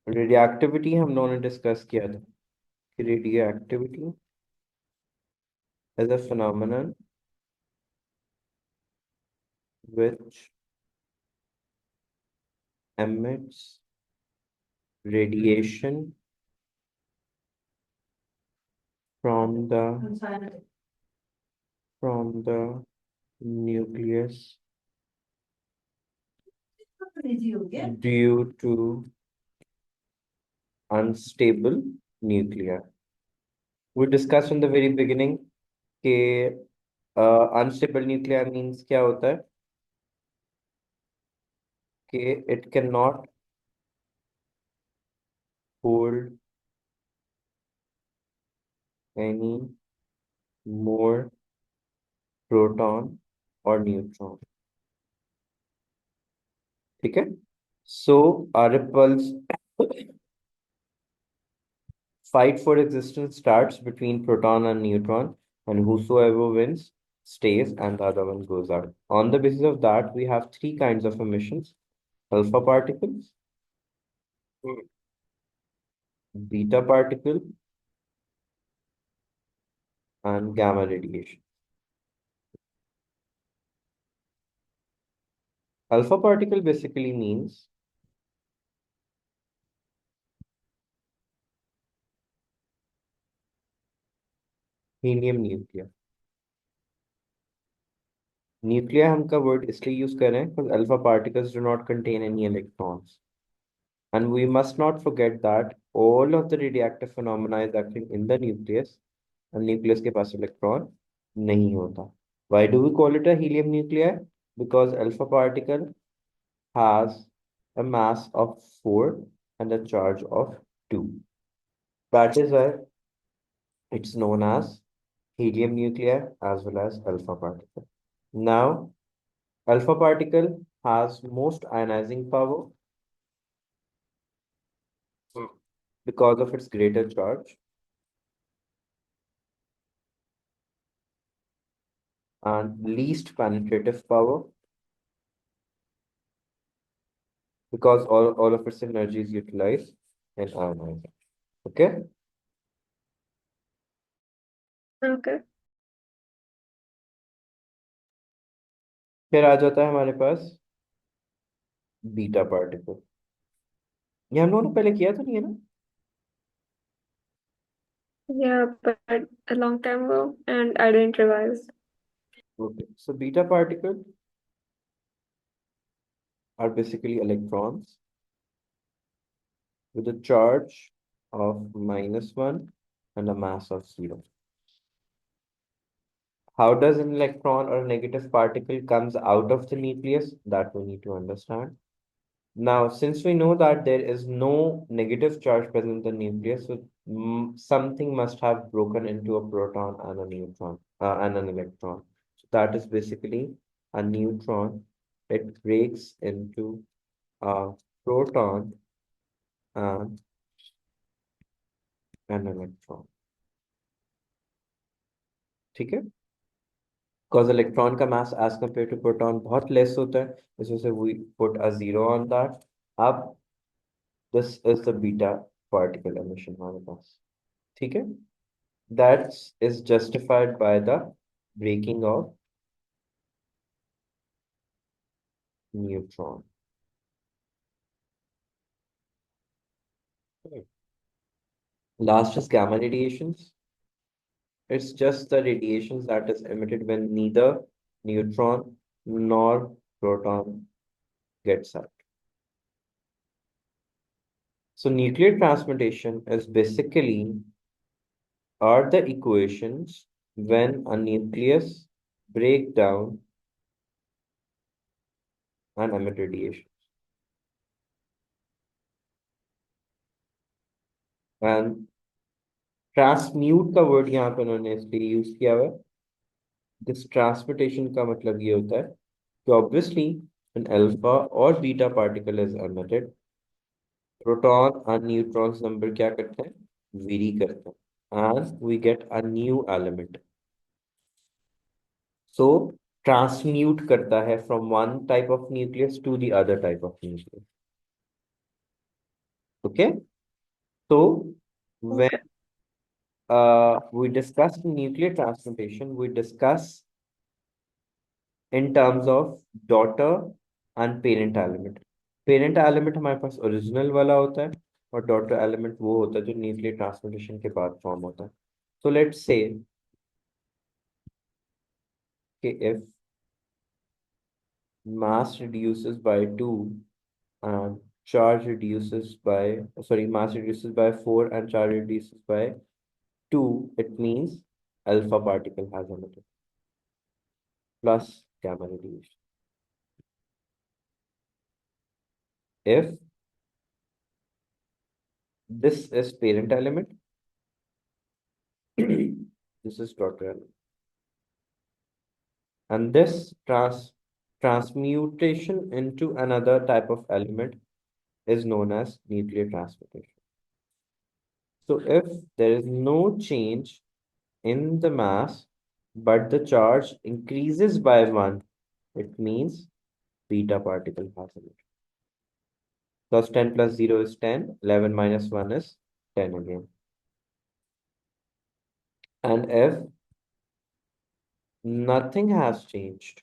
Radioactivity हम लोगों ने डिस्कस किया था कि radioactivity is a phenomenon which emits radiation from the nucleus due to unstable nuclei. We discussed in the very beginning कि unstable nuclei means क्या होता है कि it cannot hold any more proton or neutron. ठीक है. So our repulse fight for existence starts between proton and neutron, and whosoever wins stays and the other one goes out. On the basis of that, we have three kinds of emissions: alpha particles, beta particle, and gamma radiation. Alpha particle basically means helium nuclei. Nuclei हम का word इसलिए use कर रहे हैं because alpha particles do not contain any electrons. And we must not forget that all of the radioactive phenomena is acting in the nucleus, and nucleus के पास electron नहीं होता. Why do we call it a helium nuclei? Because alpha particle has a mass of 4 and a charge of 2. That is why it's known as helium nuclei as well as alpha particle. Now, alpha particle has most ionizing power because of its greater charge, and least penetrative power because all of its energy is utilized in ionizing. Okay? Okay. फिर आ जाता है हमारे पास beta particle. ये हम लोगों ने पहले किया तो नहीं है ना? Yeah, but a long time ago, and I didn't revise. Okay. So beta particles are basically electrons with a charge of -1 and a mass of 0. How does an electron or a negative particle comes out of the nucleus? That we need to understand. Now, since we know that there is no negative charge present in the nucleus, so something must have broken into a proton and a neutron and an electron. So that is basically a neutron. It breaks into a proton and an electron. ठीक है? Because electron का mass as compared to proton बहुत less होता है, इस वजह से we put a 0 on that. अब this is the beta particle emission हमारे पास. ठीक है? That is justified by the breaking of neutron. Last is gamma radiations. It's just the radiations that is emitted when neither neutron nor proton gets out. So nuclear transmutation is basically are the equations when a nucleus break down and emit radiation. And transmute का word यहाँ पे उन्होंने इसलिए use किया हुआ है. This transmutation का मतलब ये होता है कि obviously an alpha or beta particle is emitted, proton and neutrons number क्या करते हैं? Vary करते हैं, and we get a new element. So transmute करता है from one type of nucleus to the other type of nucleus. Okay, so when Okay. we discuss nuclear transmutation, we discuss in terms of daughter and parent element. Parent element हमारे पास original वाला होता है और daughter element वो होता है जो nuclear transmutation के बाद फॉर्म होता है. So let's say if mass reduces by 2 and charge reduces by, sorry, mass reduces by 4 and charge reduces by 2, it means alpha particle has emitted plus gamma radiation. If this is parent element, this is daughter element. And this transmutation into another type of element is known as nuclear transmutation. So if there is no change in the mass, but the charge increases by 1, it means beta particle has emitted. Because 10 plus 0 is 10, 11 minus 1 is 10 again. And if nothing has changed,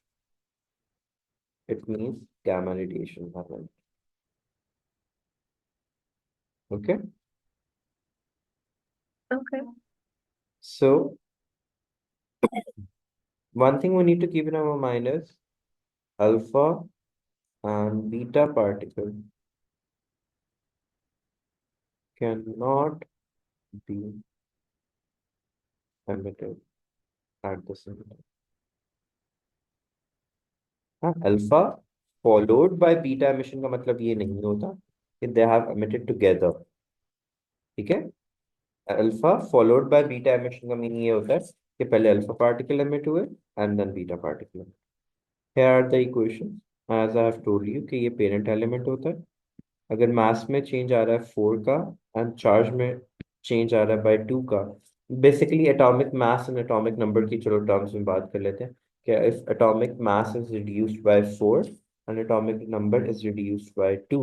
it means gamma radiation has emitted. Okay? Okay. So one thing we need to keep in our mind is alpha and beta particle cannot be emitted at the same time. हाँ, alpha followed by beta emission का मतलब ये नहीं होता कि they have emitted together. ठीक है, alpha followed by beta emission का मीनिंग ये होता है कि पहले अल्फा पार्टिकल एमिट हुए and then beta particle. Here are the equation as I have told you कि ये पेरेंट एलिमेंट होता है. अगर मास में चेंज आ रहा है 4 का एंड चार्ज में चेंज आ रहा है बाय 2 का, basically atomic mass and atomic number की चलो टर्म्स में बात कर लेते हैं. क्या if atomic mass is reduced by 4 and atomic number is reduced by 2,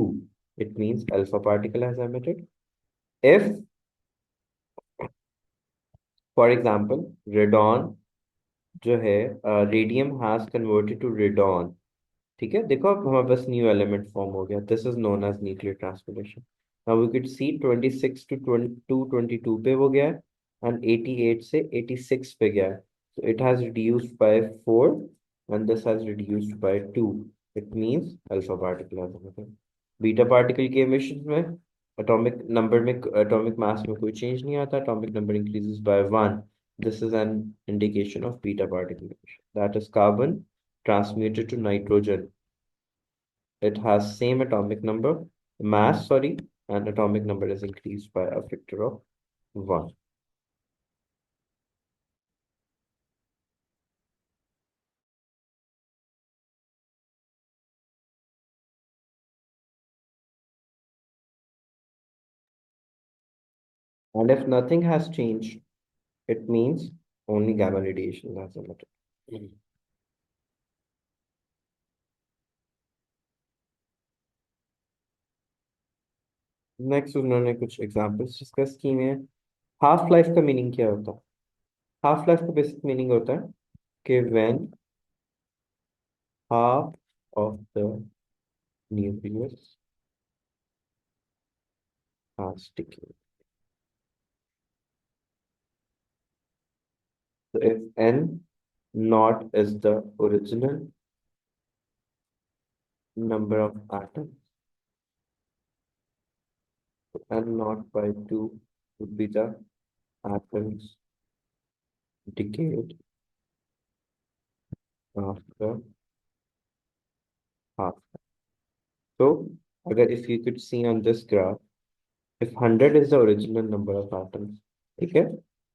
it means alpha particle has emitted. If for example radon जो है, radium has converted to radon. ठीक है, देखो अब हमारे पास न्यू एलिमेंट फॉर्म हो गया. This is known as nuclear transportation. Now we could see 26 to 22 पे हो गया है एंड 88 से 86 पे गया है. So it has reduced by 4 and this has reduced by 2. It means alpha particle has emitted. Beta particle के emissions में एटॉमिक नंबर में, एटॉमिक मास में कोई चेंज नहीं आता. Atomic number increases by 1. This is an indication of beta particle emission. That is carbon transmuted to nitrogen. It has same atomic number, mass, sorry, and atomic number is increased by a factor of 1. And if nothing has changed, it means only gamma radiation has emitted. Next उन्होंने कुछ examples discuss किए हैं. Half life का meaning क्या होता है? Half life का basic meaning होता है कि when half of the nucleus has decayed. So if n naught is the original number of atoms, n naught by 2 would be the atoms decayed after half. So, अगर if you could see on this graph, if 100 is the original number of atoms, ठीक है,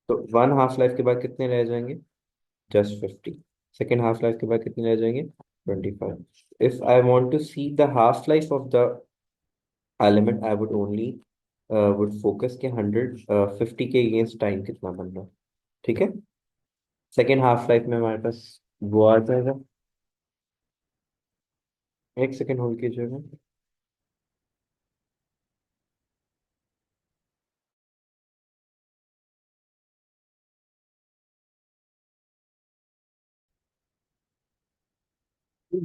तो one half life के बाद कितने रह जाएंगे? Just 50. Second half life के बाद कितने रह जाएंगे? 25. If I want to see the half life of the element, I would only would focus के 50 के अगेंस्ट टाइम कितना बन रहा है. ठीक है, सेकेंड हाफ लाइफ में हमारे पास वो आ जाएगा. एक सेकेंड होल्ड कीजिएगा.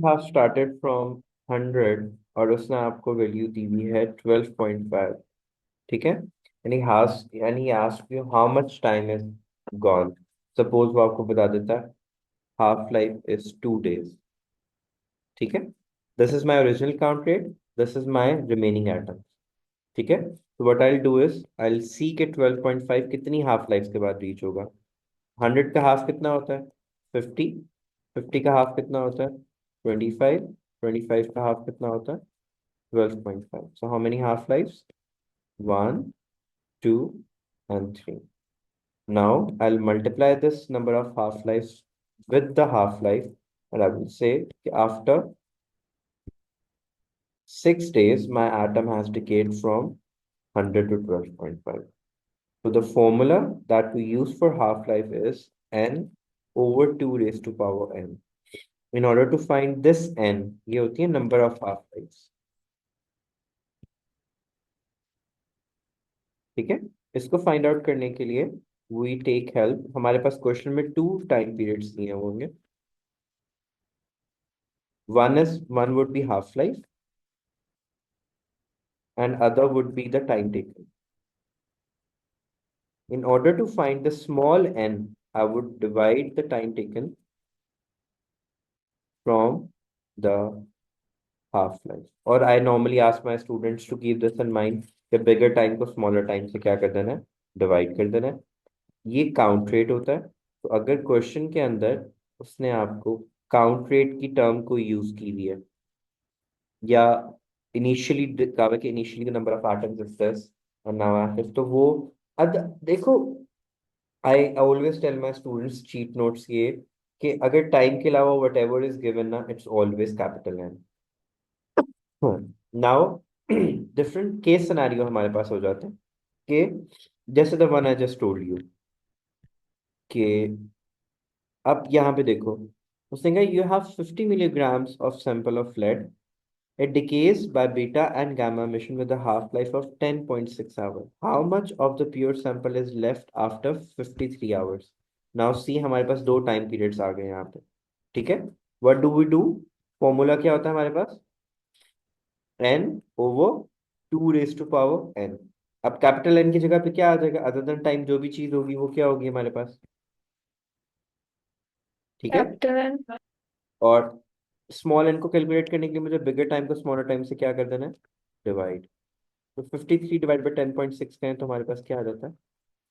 हैव स्टार्टेड फ्रॉम 100 और उसने आपको वैल्यू दी हुई है 12.5, ठीक है। And he asked you how much time is gone. Suppose वो आपको बता देता है हाफ लाइफ इज 2 days, ठीक है। This is my original count rate, this is my remaining atom, ठीक है। तो what I do is I see के 12.5 कितनी हाफ लाइफ के बाद रीच होगा। 100 का हाफ कितना होता है? 50। 50 का हाफ कितना होता है? 25। 25 का हाफ कितना होता है? 12.5। So how many half life? 1, 2 and 3. Now I'll multiply this number of half lives with the half life, and I will say after 6 days my atom has decayed from 100 to 12.5. So the formula that we use for half life is n over 2 raised to power n. In order to find this n, ये होती है number of half lives, ठीक है। इसको find out करने के लिए we take help, हमारे पास क्वेश्चन में 2 टाइम पीरियड्स दिए होंगे। One would be half life and other would be the time taken. In order to find the small n, I would divide the time taken from the half life. Or I normally ask my students to keep this in mind कि bigger time को smaller time से क्या कर देना है? Divide कर देना है। ये काउंट रेट होता है। तो अगर क्वेश्चन के अंदर उसने आपको काउंट रेट की टर्म को यूज की हुई है, या इनिशियली कहा है कि initially the number of atoms is this और नाउ एक्टिव, तो वो अद देखो, I always tell my students cheat notes ये कि अगर टाइम के अलावा वट एवर इज गिवन ना, it's always capital N. Now different case scenario हमारे पास हो जाते हैं कि जैसे the one I just told you कि अब यहाँ पे देखो, उसने कहा you have 50 milligrams of sample of lead. It decays by beta and gamma emission with a half-life of 10.6 hours. How much of the pure sample is left after 53 hours? Now see हमारे पास दो time periods आ गए यहाँ पे, ठीक है। What do we do? Formula क्या होता है हमारे पास? n over 2 raised to power n. अब कैपिटल n की जगह पे क्या आ जाएगा? अदर देन टाइम जो भी चीज होगी वो क्या होगी हमारे पास, ठीक है। capital N. और स्मॉल n को कैलकुलेट करने के लिए मुझे बिगर टाइम को स्मॉलर टाइम से क्या कर देना है? डिवाइड। तो 53 डिवाइड बाई 10.6 करें तो हमारे पास क्या आ जाता है?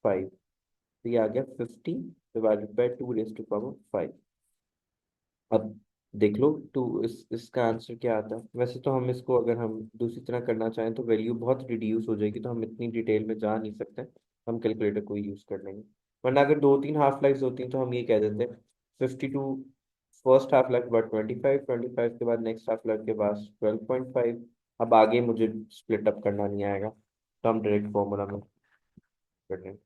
5। तो ये आ गया 50 divided by 2 raise to power 5। अब देख लो टू इसका आंसर क्या आता है। वैसे तो हम इसको अगर हम दूसरी तरह करना चाहें तो वैल्यू बहुत रिड्यूस हो जाएगी, तो हम इतनी डिटेल में जा नहीं सकते, हम कैलकुलेटर को यूज कर लेंगे। वरना अगर 2-3 हाफ लाइफ होती हैं तो हम ये कह देते हैं 52 फर्स्ट हाफ लाइफ के बाद 25, 25 के बाद नेक्स्ट हाफ लाइफ के बाद 12.5। अब आगे मुझे स्प्लिट अप करना नहीं आएगा, तो हम डायरेक्ट फॉर्मूला में कर लेंगे।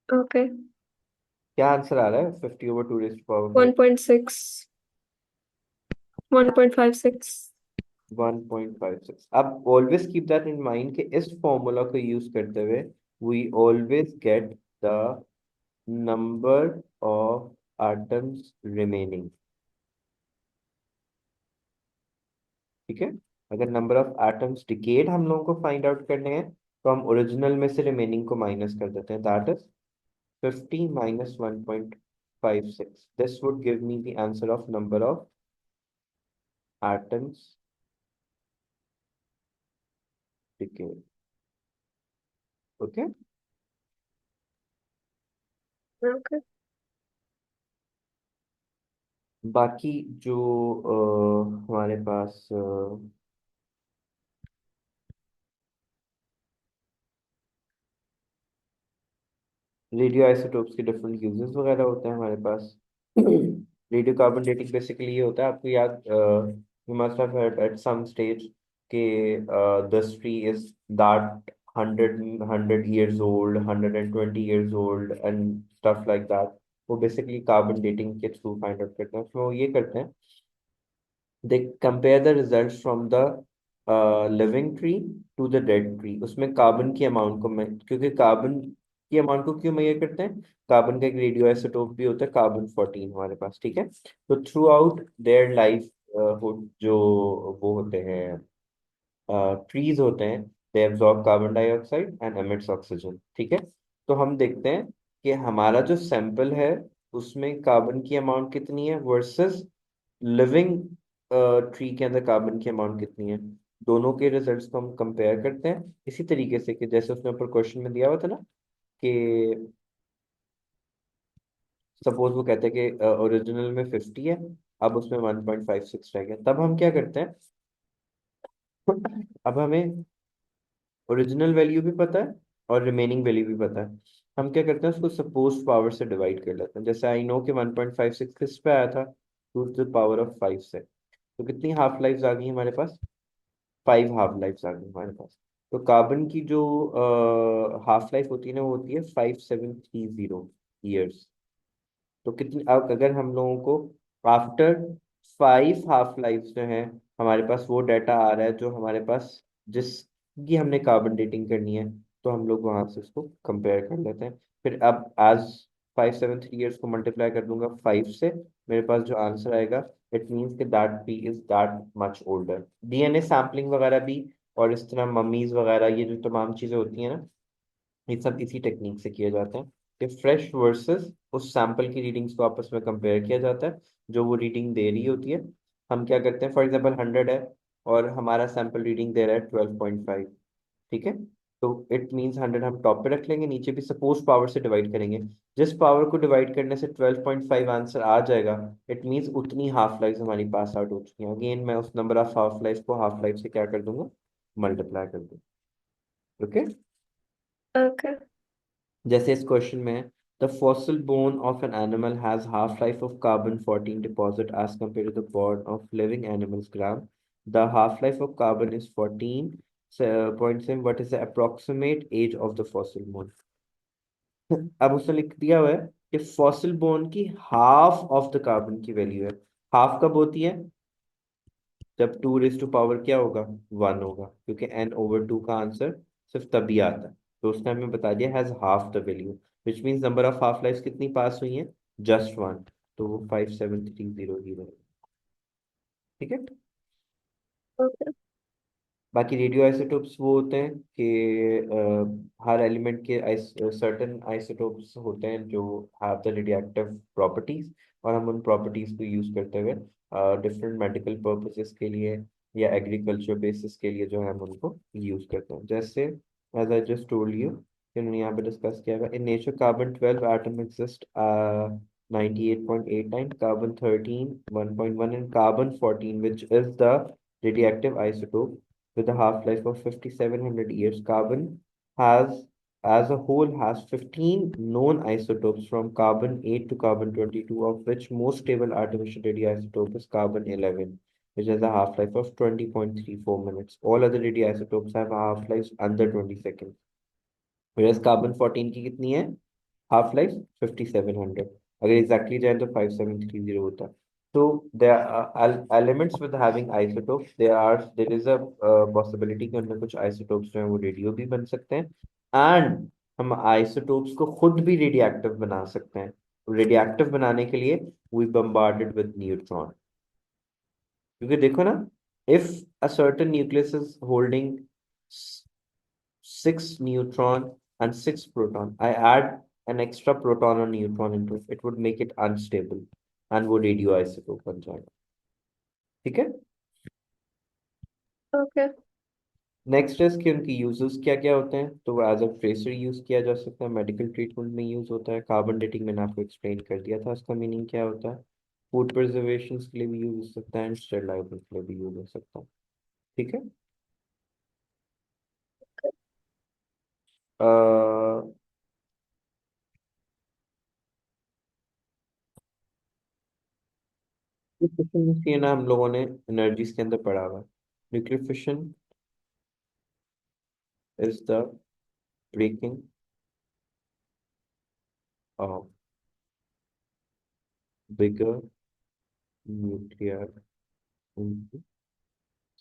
Okay. क्या आंसर आ रहा है? 50 over 2 raised to power 5। 1.6. 1.56. 1.56। अब always keep that in mind कि इस फॉर्मूला को यूज करते हुए we always get the number of atoms remaining, ठीक है। अगर नंबर ऑफ एटम्स डिकेड हम लोगों को फाइंड आउट करने हैं तो हम ओरिजिनल में से रिमेनिंग को माइनस कर देते हैं, that is 50 minus 1.56. This would give me the answer of number of atoms decayed. Okay. Okay. बाकी जो हमारे पास रेडियो आइसोटोप्स के डिफरेंट यूजेस वगैरह होते हैं हमारे पास। रेडियो कार्बन डेटिंग बेसिकली ये होता है, आपको याद, you must have heard at some stage के this tree is that 100 years old, 120 years old and stuff like that। वो बेसिकली कार्बन डेटिंग के थ्रू फाइंड आउट करते हैं। उसमें वो ये करते हैं, they compare the results from the living tree to the dead tree. उसमें कार्बन की अमाउंट को मैं, क्योंकि कार्बन की अमाउंट को क्यों मेजर करते हैं? कार्बन का एक रेडियो आइसोटोप भी होता है, कार्बन 14 हमारे पास, ठीक है। तो थ्रू आउट देयर लाइफ जो वो होते हैं, ट्रीज होते हैं, they absorb carbon dioxide and emits oxygen, ठीक है। तो हम देखते हैं कि हमारा जो सैंपल है उसमें कार्बन की अमाउंट कितनी है वर्सेस लिविंग ट्री के अंदर कार्बन की अमाउंट कितनी है। दोनों के रिजल्ट्स को हम कंपेयर करते हैं इसी तरीके से कि जैसे उसने ऊपर क्वेश्चन में दिया हुआ था ना, कि सपोज वो कहते हैं कि ओरिजिनल में 50 है, अब उसमें 1.56 रह गया, तब हम क्या करते हैं, अब हमें ओरिजिनल वैल्यू भी पता है और रिमेनिंग वैल्यू भी पता है। हम क्या करते हैं, उसको सपोज पावर से डिवाइड कर लेते हैं। जैसे आई नो कि 1.56 किस पे आया था, टू द पावर ऑफ 5 से। तो कितनी हाफ लाइफ आ गई हमारे पास? 5 हाफ लाइफ आ गई हमारे पास। तो कार्बन की जो हाफ लाइफ होती है ना, वो होती है 5730 ईयर्स। तो कितनी, अब अगर हम लोगों को आफ्टर 5 हाफ लाइफ जो है, हमारे पास वो डाटा आ रहा है जो हमारे पास, जिसकी हमने कार्बन डेटिंग करनी है, तो हम लोग वहां से उसको कंपेयर कर लेते हैं। फिर अब एज 573 ईयर्स को मल्टीप्लाई कर दूंगा 5 से, मेरे पास जो आंसर आएगा, इट मीन्स कि that P is that much older. DNA sampling वगैरह भी, और इस तरह मम्मीज वगैरह, ये जो तमाम चीजें होती हैं ना, ये सब इसी टेक्निक से किए जाते हैं कि फ्रेश वर्सेस उस सैंपल की रीडिंग्स को आपस में कंपेयर किया जाता है, जो वो रीडिंग दे रही होती है। हम क्या करते हैं, फॉर एग्जांपल 100 है और हमारा सैंपल रीडिंग दे रहा है 12.5, ठीक है। तो इट मीन्स 100 हम टॉप पे रख लेंगे, नीचे भी सपोज पावर से डिवाइड करेंगे। जिस पावर को डिवाइड करने से 12.5 आंसर आ जाएगा, इट मीन्स उतनी हाफ लाइफ हमारी पास आउट हो चुकी हैं। अगेन मैं उस नंबर ऑफ हाफ लाइफ को हाफ लाइफ से क्या कर दूंगा, मल्टीप्लाई कर दूंगा। ओके। Okay. जैसे इस क्वेश्चन में है, the fossil bone of an animal has half life of carbon 14 deposit age compare to the bone of living animals gram. The half life of carbon is 14.7, what is the approximate age of the fossil bone. अब उसने लिख दिया हुआ है कि fossil bone की half of the carbon की value है। हाफ कब होती है? जब 2 रेज टू पावर क्या होगा, 1 होगा, क्योंकि n/2 का आंसर सिर्फ तभी आता है। तो उसने हमें बता दिया has half the value, which means number of half life कितनी पास हुई है, जस्ट 1। तो वो 5730 ही रहेगा, ठीक है। Okay. बाकी रेडियो आइसोटोप्स वो होते हैं कि हर एलिमेंट के सर्टेन आइसोटोप्स होते हैं जो हैव द रेडिएटिव प्रॉपर्टीज, और हम उन प्रॉपर्टीज को यूज करते हुए डिफरेंट मेडिकल पर्पसेस के लिए या एग्रीकल्चर बेसिस के लिए जो है हम उनको यूज करते हैं। जैसे as I just told you, उन्होंने यहाँ पे डिस्कस किया हुआ, in nature carbon 12 atom exist 98.89, carbon 13 1.1, and carbon 14 which is the radioactive isotope with a half-life of 5700 years. Carbon has, as a whole, has 15 known isotopes from carbon 8 to carbon 22, of which most stable artificial radioisotope is carbon 11, which has a half-life of 20.34 minutes. All other radioisotopes have a half-life under 20 seconds. Whereas carbon 14 की कितनी है half life, 5700। अगर exactly जाए तो 5730 होता है। तो elements with having isotopes, there is a possibility कि उनमें कुछ आइसोटोप्स जो हैं वो रेडियो भी बन सकते हैं, एंड हम आइसोटोप्स को खुद भी रेडिएक्टिव बना सकते हैं। रेडिएक्टिव बनाने के लिए वी बम्बार्डेड विद न्यूट्रॉन, क्योंकि देखो ना, if a certain nucleus is holding 6 neutron and 6 proton. I add an extra proton or neutron into it. It would make it unstable and वो radioisotope बन जाएगा, ठीक है। Okay. नेक्स्ट है कि उनकी यूजेस क्या क्या होते हैं। तो वो एज अ ट्रेसर यूज किया जा सकता है, मेडिकल ट्रीटमेंट में यूज होता है, कार्बन डेटिंग मैंने आपको एक्सप्लेन कर दिया था उसका मीनिंग क्या होता है, फूड प्रिजर्वेशन के लिए भी यूज हो सकता है, एंड स्टेरिलाइजेशन के लिए भी यूज हो सकता है, ठीक है। न्यूक्लियर फिशन ना हम लोगों ने एनर्जीज के अंदर पढ़ा हुआ है। Nuclear fission is the breaking of bigger nuclear into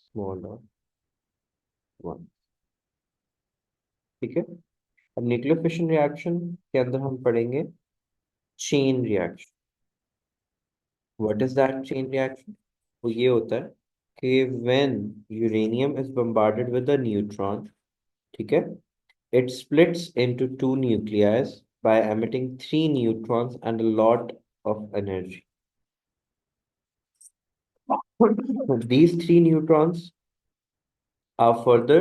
smaller ones, ठीक है। अब न्यूक्लियर फिशन रिएक्शन के अंदर हम पढ़ेंगे chain reaction. What is that chain reaction? वो ये होता है कि when uranium is bombarded with a neutron, ठीक है, it splits into two nuclei by emitting three neutrons and a lot of energy. These three neutrons are further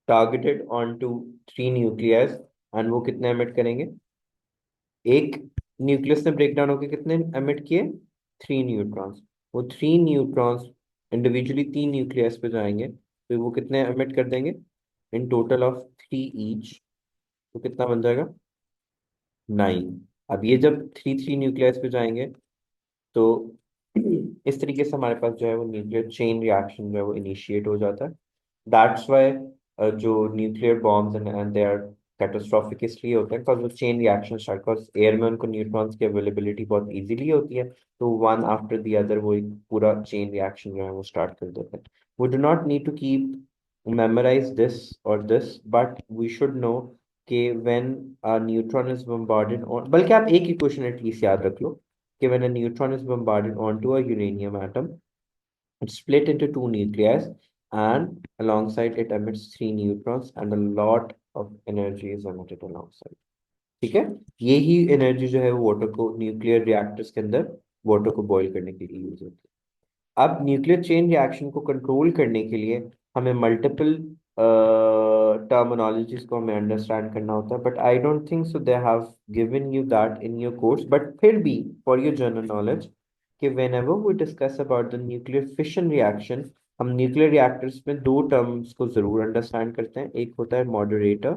targeted onto three nuclei and वो कितने emit करेंगे? एक nucleus में break down होकर कितने emit किए? Three neutrons. वो three neutrons individually तीन न्यूक्लियस पे जाएंगे तो वो कितने एमिट कर देंगे? In total of three each, तो कितना बन जाएगा? 9। अब ये जब थ्री थ्री न्यूक्लियस पे जाएंगे तो इस तरीके से हमारे पास जो है वो न्यूक्लियर चेन रिएक्शन जो है वो इनिशिएट हो जाता है। दैट्स वाई जो nuclear bombs and they are catastrophic इसलिए होते हैं बिकॉज वो chain reaction start, because air में उनको न्यूट्रॉन्स की अवेलेबिलिटी बहुत इजीली होती है, तो वन आफ्टर द अदर वो एक पूरा चेन रिएक्शन जो है वो स्टार्ट कर देते हैं। We do not need to keep memorize this or this, but we should know कि when a neutron is bombarded on, बल्कि आप एक ही क्वेश्चन एटलीस्ट याद रख लो कि when a neutron is bombarded onto a uranium atom, it's split into two nuclei and alongside it emits three neutrons and a lot of energy is emitted alongside। ठीक है, यही energy जो है वो water को न्यूक्लियर रिएक्टर्स के अंदर water को बॉईल करने के लिए यूज होती है। अब न्यूक्लियर चेन रिएक्शन को कंट्रोल करने के लिए हमें मल्टीपल टर्मिनोलॉजीज को हमें अंडरस्टैंड करना होता है, but I don't think so they have given you that in your course, but फिर भी फॉर योर जनरल नॉलेज कि whenever we discuss about the nuclear fission reaction, हम न्यूक्लियर रिएक्टर्स में दो टर्म्स को जरूर अंडरस्टैंड करते हैं, एक होता है मॉडरेटर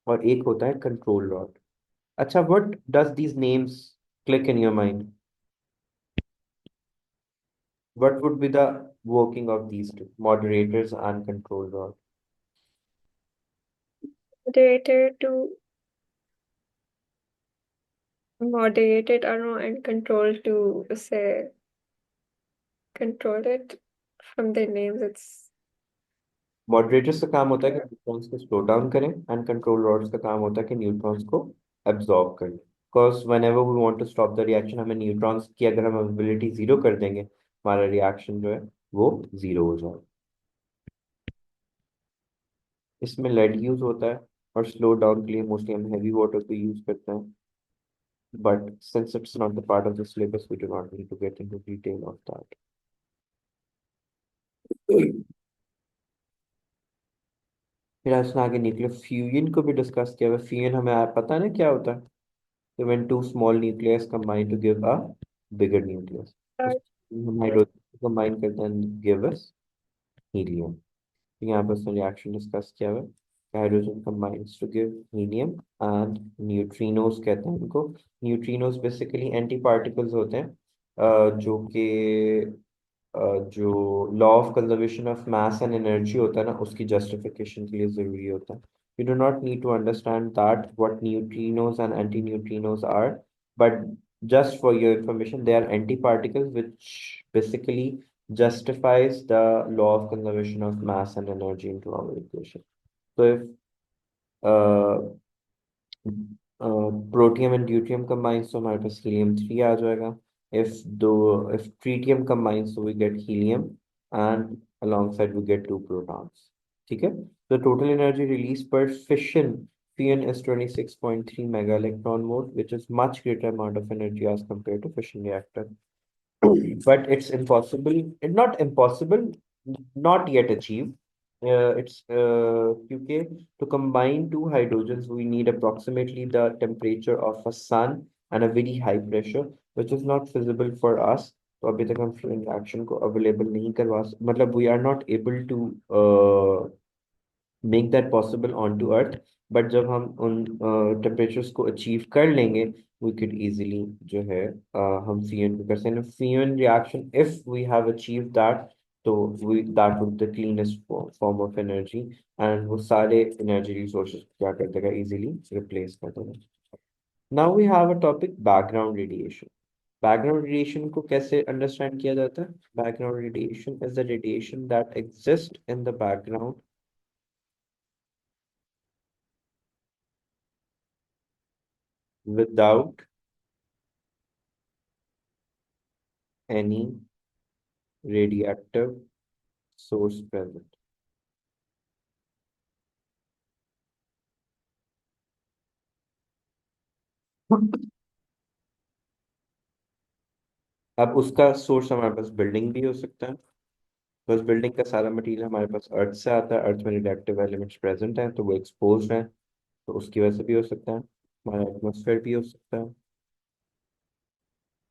और एक होता है कंट्रोल रॉड। अच्छा, what does these names click in your mind? What would be the working of these two, moderators and control rod? Moderator to moderate it, I don't know, and control to say control it from their names. It's Moderators का काम होता है कि neutrons को slow down करें and control rods का काम होता है कि न्यूट्रॉन्स को एब्जॉर्ब करें। Because whenever we want to stop the reaction, हमें न्यूट्रॉन्स की अगर हम अवेलेबिलिटी जीरो कर देंगे, हमारा रिएक्शन जो है वो जीरो हो जाएगा। इसमें लेड यूज होता है और स्लो डाउन के लिए मोस्टली हम हैवी वाटर को यूज करते हैं, but since it's not the part of the syllabus, we do not need to get into detail of that. फिर उसने आगे न्यूक्लियर फ्यूजन को भी डिस्कस किया हुआ। फ्यूजन हमें पता है ना क्या होता है? So when two small nucleus combine to give a bigger nucleus, uh, हम हाइड्रोजन combine करते हैं give us helium। यहाँ पर उसने रिएक्शन डिस्कस किया हुआ है। Hydrogen combines to give helium and neutrinos कहते हैं उनको। न्यूट्रिनोस बेसिकली एंटी पार्टिकल्स होते हैं जो कि जो law of conservation of mass and energy होता है ना, उसकी जस्टिफिकेशन के लिए जरूरी होता है। You do not need to understand that what neutrinos and anti neutrinos are, but just for your information, they are anti-particles which basically justifies the law of conservation of mass and energy into our equation. So if protium and deuterium combines तो हमारे पास helium 3 आ जाएगा। If tritium combines तो we get helium and alongside we get two protons। ठीक है, the total energy released per fission is 26.3 mega electron volt, which is much greater amount of energy as compared to fission reactor। But it's impossible, not impossible, not yet achieved। It's क्योंकि to combine two hydrogens we need approximately the temperature of a sun and a very high pressure, which is not feasible for us। तो अभी तक हम fusion reaction को available नहीं मतलब we are not able to make that possible on to earth. But जब हम उन टेम्परेचर्स को अचीव कर लेंगे, वी कैन इजीली जो है हम फ्यूजन को कर सकते हैं। Fusion reaction if we have achieve that, तो we that would the cleanest form of energy and वो सारे एनर्जी रिसोर्सेज क्या कर देगा? इजीली रिप्लेस कर देगा। Now we have a topic background radiation. Background radiation को कैसे अंडरस्टैंड किया जाता है? Background radiation is the radiation that exist in the background without any radioactive source present. अब उसका सोर्स हमारे पास बिल्डिंग भी हो सकता है, बस बिल्डिंग का सारा मटेरियल हमारे पास अर्थ से आता है, अर्थ में रिएक्टिव एलिमेंट्स प्रेजेंट हैं तो वो एक्सपोज हैं, तो उसकी वजह से भी हो सकता है। हमारा एटमोसफेयर भी हो सकता है,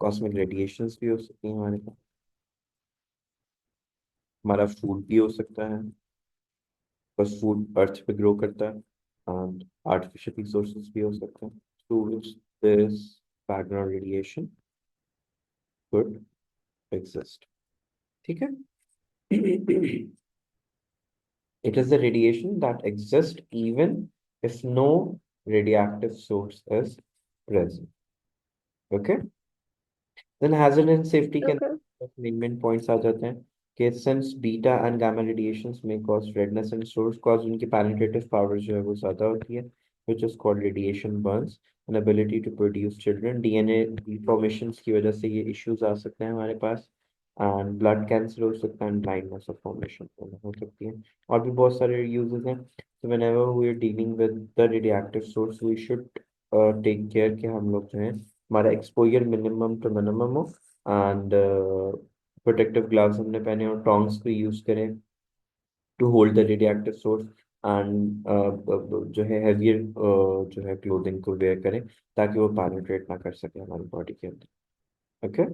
कॉस्मिक रेडिएशंस भी हो सकती हैं हमारे पास, हमारा फूड भी हो सकता है, बस फूड अर्थ पे ग्रो करता है, एंड आर्टिफिशियल रिसोर्सेज भी हो सकते हैं through which this background radiation could exist. ठीक है। It is the radiation that exists even if no radioactive source is present. Okay? Then hazard and safety can Okay. main points आ जाते हैं कि since beta and gamma radiations may cause redness and source cause उनकी penetrative power जो है वो ज़्यादा होती है, which is called radiation burns, and ability to produce children, DNA deformations की वजह से ये issues आ सकते हैं हमारे पास, and blood cancer हो सकता है, and blindness of formation हो सकती है, और भी बहुत सारे uses हैं। So whenever we are dealing with the radioactive source, we should take care कि हम लोग जो है हमारा एक्सपोजर मिनिमम टू मिनिमम हो, एंड प्रोटेक्टिव ग्लव्स हमने पहने और टोंग्स को यूज करें to hold the radioactive source, and जो है हेवियर जो है क्लोथिंग को वेयर करें ताकि वो पेनिट्रेट ना कर सके हमारी बॉडी के अंदर। ओके।